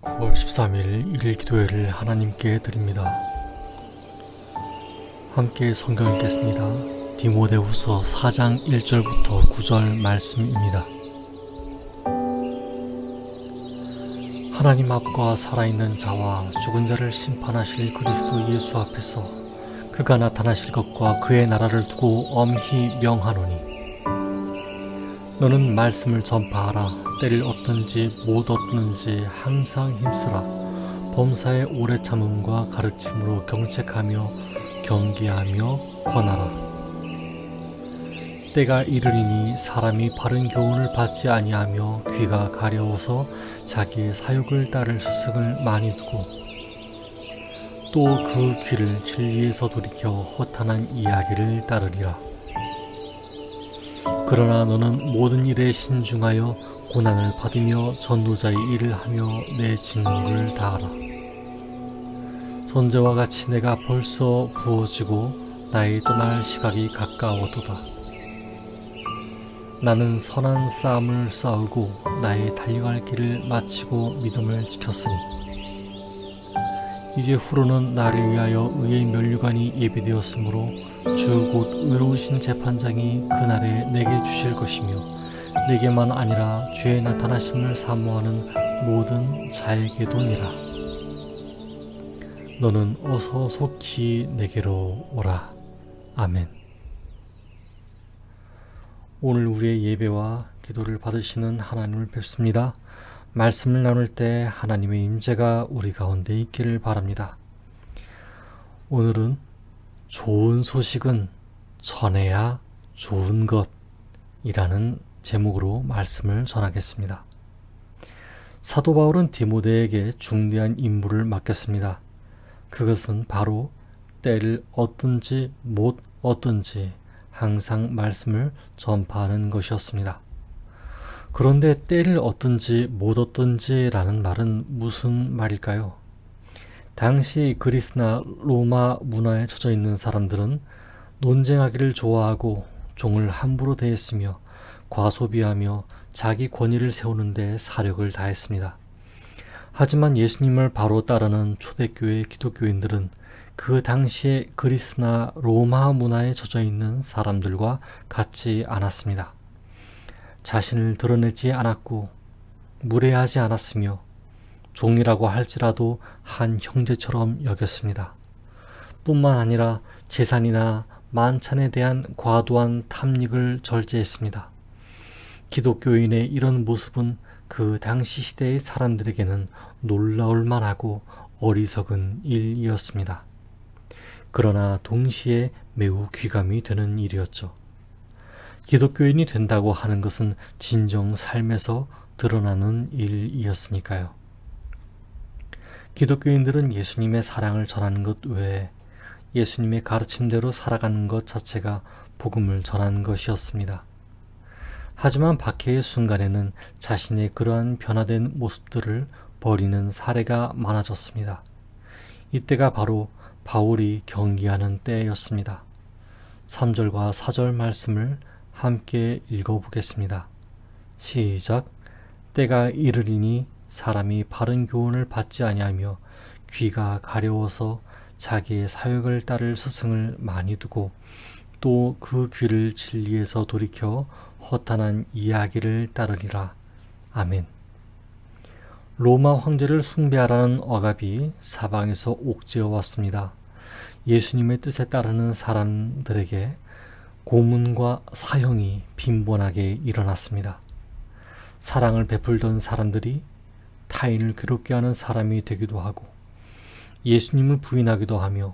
9월 13일 1일 기도회를 하나님께 드립니다. 함께 성경 읽겠습니다. 디모데후서 4장 1절부터 9절 말씀입니다. 하나님 앞과 살아있는 자와 죽은 자를 심판하실 그리스도 예수 앞에서 그가 나타나실 것과 그의 나라를 두고 엄히 명하노니 너는 말씀을 전파하라. 때를 얻든지 못 얻든지 항상 힘쓰라. 범사의 오래 참음과 가르침으로 경책하며 경계하며 권하라. 때가 이르리니 사람이 바른 교훈을 받지 아니하며 귀가 가려워서 자기의 사욕을 따를 스승을 많이 두고 또 그 귀를 진리에서 돌이켜 허탄한 이야기를 따르리라. 그러나 너는 모든 일에 신중하여 고난을 받으며 전도자의 일을 하며 내 직무를 다하라. 선제와 같이 내가 벌써 부어지고 나의 떠날 시각이 가까워도다. 나는 선한 싸움을 싸우고 나의 달려갈 길을 마치고 믿음을 지켰으니 이제 후로는 나를 위하여 의의 면류관이 예비되었으므로 주 곧 의로우신 재판장이 그날에 내게 주실 것이며 내게만 아니라 주의 나타나심을 사모하는 모든 자에게도니라. 너는 어서 속히 내게로 오라. 아멘. 오늘 우리의 예배와 기도를 받으시는 하나님을 뵙습니다. 말씀을 나눌 때 하나님의 임재가 우리 가운데 있기를 바랍니다. 오늘은 좋은 소식은 전해야 좋은 것이라는 제목으로 말씀을 전하겠습니다. 사도 바울은 디모데에게 중대한 임무를 맡겼습니다. 그것은 바로 때를 얻든지 못 얻든지 항상 말씀을 전파하는 것이었습니다. 그런데 때를 얻든지 못 얻든지 라는 말은 무슨 말일까요? 당시 그리스나 로마 문화에 젖어 있는 사람들은 논쟁하기를 좋아하고 종을 함부로 대했으며 과소비하며 자기 권위를 세우는 데 사력을 다했습니다. 하지만 예수님을 바로 따르는 초대교회 기독교인들은 그 당시의 그리스나 로마 문화에 젖어 있는 사람들과 같지 않았습니다. 자신을 드러내지 않았고 무례하지 않았으며 종이라고 할지라도 한 형제처럼 여겼습니다. 뿐만 아니라 재산이나 만찬에 대한 과도한 탐닉을 절제했습니다. 기독교인의 이런 모습은 그 당시 시대의 사람들에게는 놀라울 만하고 어리석은 일이었습니다. 그러나 동시에 매우 귀감이 되는 일이었죠. 기독교인이 된다고 하는 것은 진정 삶에서 드러나는 일이었으니까요. 기독교인들은 예수님의 사랑을 전하는 것 외에 예수님의 가르침대로 살아가는 것 자체가 복음을 전하는 것이었습니다. 하지만 박해의 순간에는 자신의 그러한 변화된 모습들을 버리는 사례가 많아졌습니다. 이때가 바로 바울이 경기하는 때였습니다. 3절과 4절 말씀을 함께 읽어보겠습니다. 시작. 때가 이르리니 사람이 바른 교훈을 받지 아니하며 귀가 가려워서 자기의 사욕을 따를 스승을 많이 두고 또 그 귀를 진리에서 돌이켜 허탄한 이야기를 따르리라. 아멘. 로마 황제를 숭배하라는 억압이 사방에서 옥죄어 왔습니다. 예수님의 뜻에 따르는 사람들에게 고문과 사형이 빈번하게 일어났습니다. 사랑을 베풀던 사람들이 타인을 괴롭게 하는 사람이 되기도 하고 예수님을 부인하기도 하며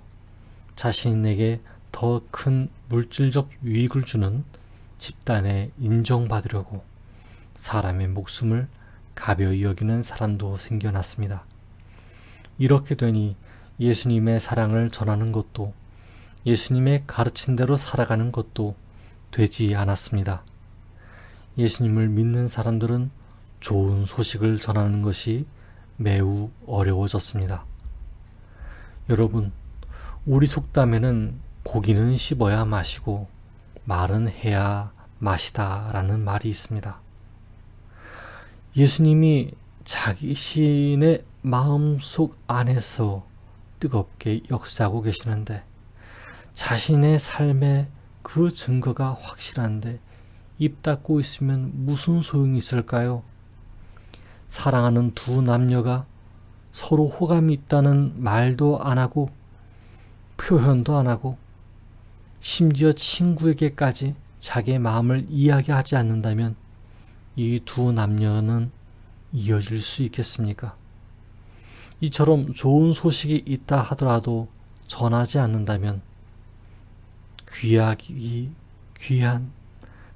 자신에게 더 큰 물질적 유익을 주는 집단에 인정받으려고 사람의 목숨을 가벼이 여기는 사람도 생겨났습니다. 이렇게 되니 예수님의 사랑을 전하는 것도 예수님의 가르친 대로 살아가는 것도 되지 않았습니다. 예수님을 믿는 사람들은 좋은 소식을 전하는 것이 매우 어려워졌습니다. 여러분, 우리 속담에는 고기는 씹어야 맛이고 말은 해야 맛이다 라는 말이 있습니다. 예수님이 자기 시인의 마음속 안에서 뜨겁게 역사하고 계시는데, 자신의 삶의 그 증거가 확실한데 입 닫고 있으면 무슨 소용이 있을까요? 사랑하는 두 남녀가 서로 호감이 있다는 말도 안 하고 표현도 안 하고 심지어 친구에게까지 자기의 마음을 이야기하지 않는다면 이 두 남녀는 이어질 수 있겠습니까? 이처럼 좋은 소식이 있다 하더라도 전하지 않는다면 귀한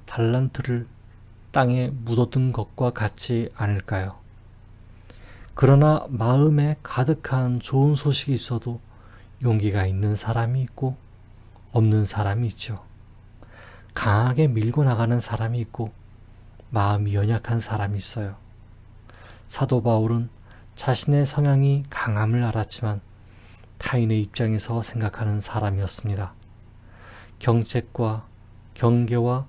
달란트를 땅에 묻어둔 것과 같지 않을까요? 그러나 마음에 가득한 좋은 소식이 있어도 용기가 있는 사람이 있고 없는 사람이 있죠. 강하게 밀고 나가는 사람이 있고 마음이 연약한 사람이 있어요. 사도 바울은 자신의 성향이 강함을 알았지만 타인의 입장에서 생각하는 사람이었습니다. 경책과 경계와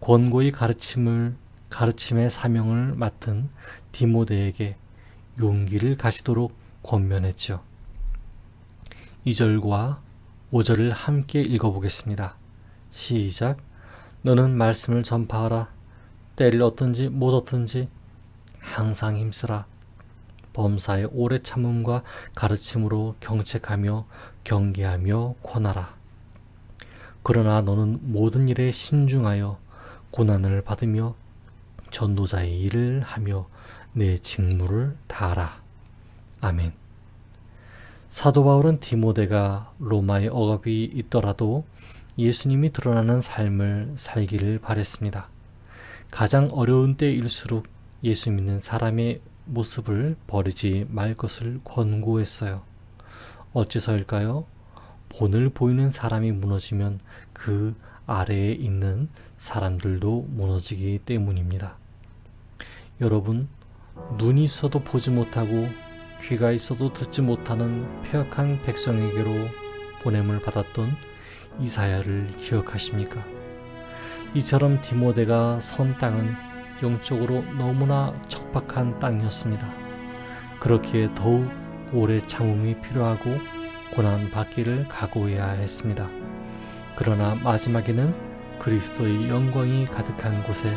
권고의 가르침의 사명을 맡은 디모데에게 용기를 가지도록 권면했죠. 2절과 5절을 함께 읽어보겠습니다. 시작. 너는 말씀을 전파하라. 때를 얻든지 못 얻든지 항상 힘쓰라. 범사의 오래 참음과 가르침으로 경책하며 경계하며 권하라. 그러나 너는 모든 일에 신중하여 고난을 받으며 전도자의 일을 하며 내 직무를 다하라. 아멘. 사도 바울은 디모데가 로마의 억압이 있더라도 예수님이 드러나는 삶을 살기를 바랬습니다. 가장 어려운 때일수록 예수 믿는 사람의 모습을 버리지 말 것을 권고했어요. 어째서일까요? 본을 보이는 사람이 무너지면 그 아래에 있는 사람들도 무너지기 때문입니다. 여러분, 눈이 있어도 보지 못하고 귀가 있어도 듣지 못하는 패역한 백성에게로 보냄을 받았던 이사야를 기억하십니까? 이처럼 디모데가 선 땅은 영적으로 너무나 척박한 땅이었습니다. 그렇기에 더욱 오래 참음이 필요하고 고난받기를 각오해야 했습니다. 그러나 마지막에는 그리스도의 영광이 가득한 곳에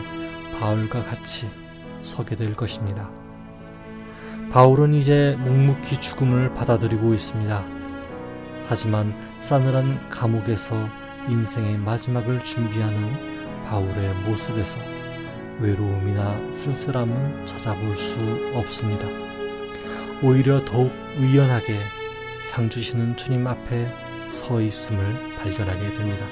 바울과 같이 서게 될 것입니다. 바울은 이제 묵묵히 죽음을 받아들이고 있습니다. 하지만 싸늘한 감옥에서 인생의 마지막을 준비하는 바울의 모습에서 외로움이나 쓸쓸함은 찾아볼 수 없습니다. 오히려 더욱 의연하게 상 주시는 주님 앞에 서 있음을 발견하게 됩니다.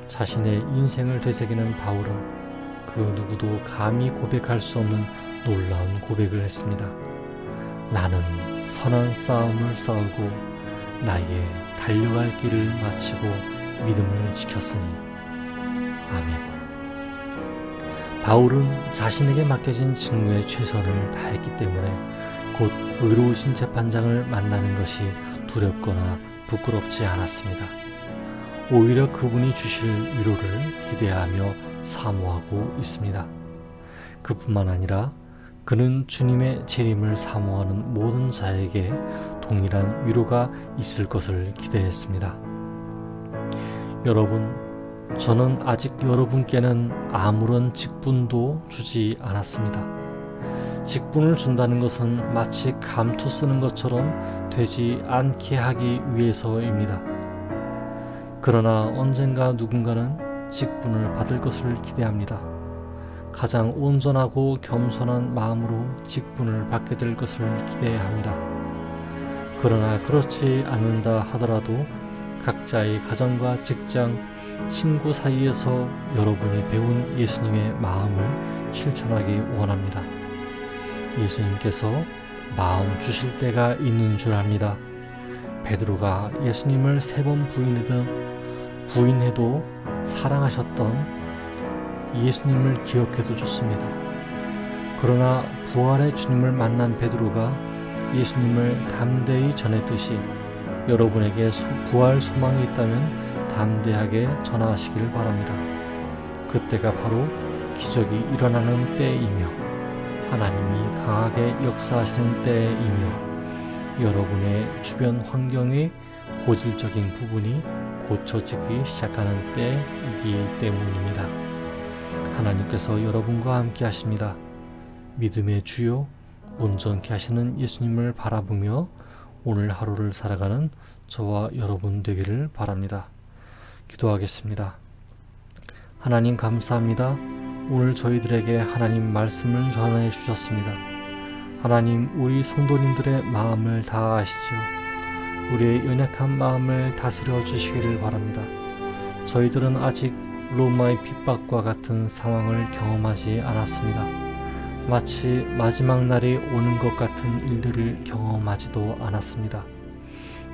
자신의 인생을 되새기는 바울은 그 누구도 감히 고백할 수 없는 놀라운 고백을 했습니다. 나는 선한 싸움을 싸우고 나의 달려갈 길을 마치고 믿음을 지켰으니. 아멘. 바울은 자신에게 맡겨진 직무에 최선을 다했기 때문에 곧 의로우신 재판장을 만나는 것이 두렵거나 부끄럽지 않았습니다. 오히려 그분이 주실 위로를 기대하며 사모하고 있습니다. 그뿐만 아니라 그는 주님의 재림을 사모하는 모든 자에게 동일한 위로가 있을 것을 기대했습니다. 여러분, 저는 아직 여러분께는 아무런 직분도 주지 않았습니다. 직분을 준다는 것은 마치 감투 쓰는 것처럼 되지 않게 하기 위해서입니다. 그러나 언젠가 누군가는 직분을 받을 것을 기대합니다. 가장 온전하고 겸손한 마음으로 직분을 받게 될 것을 기대합니다. 그러나 그렇지 않는다 하더라도 각자의 가정과 직장, 친구 사이에서 여러분이 배운 예수님의 마음을 실천하기 원합니다. 예수님께서 마음 주실 때가 있는 줄 압니다. 베드로가 예수님을 3번 부인해도 사랑하셨던 예수님을 기억해도 좋습니다. 그러나 부활의 주님을 만난 베드로가 예수님을 담대히 전했듯이 여러분에게 부활 소망이 있다면 담대하게 전하시길 바랍니다. 그때가 바로 기적이 일어나는 때이며 하나님이 강하게 역사하시는 때이며 여러분의 주변 환경의 고질적인 부분이 고쳐지기 시작하는 때이기 때문입니다. 하나님께서 여러분과 함께 하십니다. 믿음의 주요 온전케 하시는 예수님을 바라보며 오늘 하루를 살아가는 저와 여러분 되기를 바랍니다. 기도하겠습니다. 하나님 감사합니다. 오늘 저희들에게 하나님 말씀을 전해 주셨습니다. 하나님, 우리 성도님들의 마음을 다 아시죠. 우리의 연약한 마음을 다스려 주시기를 바랍니다. 저희들은 아직 로마의 핍박과 같은 상황을 경험하지 않았습니다. 마치 마지막 날이 오는 것 같은 일들을 경험하지도 않았습니다.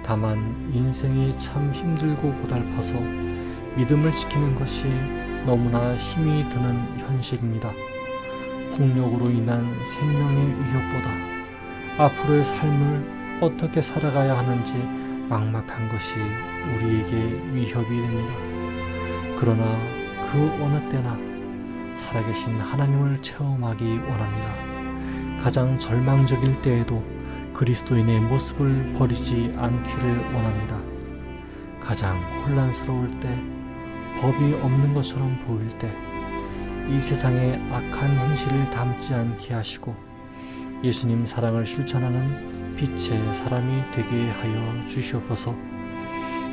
다만 인생이 참 힘들고 고달파서 믿음을 지키는 것이 너무나 힘이 드는 현실입니다. 폭력으로 인한 생명의 위협보다 앞으로의 삶을 어떻게 살아가야 하는지 막막한 것이 우리에게 위협이 됩니다. 그러나 그 어느 때나 살아계신 하나님을 체험하기 원합니다. 가장 절망적일 때에도 그리스도인의 모습을 버리지 않기를 원합니다. 가장 혼란스러울 때, 법이 없는 것처럼 보일 때, 이 세상의 악한 행실을 담지 않게 하시고 예수님 사랑을 실천하는 빛의 사람이 되게 하여 주시옵소서.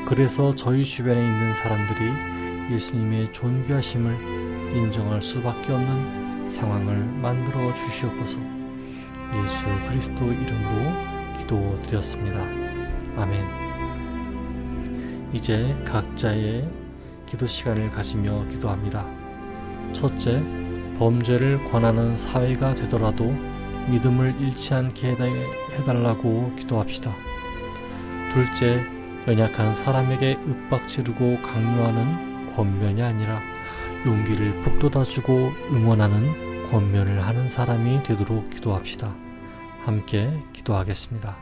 그래서 저희 주변에 있는 사람들이 예수님의 존귀하심을 인정할 수밖에 없는 상황을 만들어 주시옵소서. 예수 그리스도 이름으로 기도드렸습니다. 아멘. 이제 각자의 기도 시간을 가지며 기도합니다. 첫째, 범죄를 권하는 사회가 되더라도 믿음을 잃지 않게 해달라고 기도합시다. 둘째, 연약한 사람에게 윽박지르고 강요하는 권면이 아니라 용기를 북돋아주고 응원하는 권면을 하는 사람이 되도록 기도합시다. 함께 기도하겠습니다.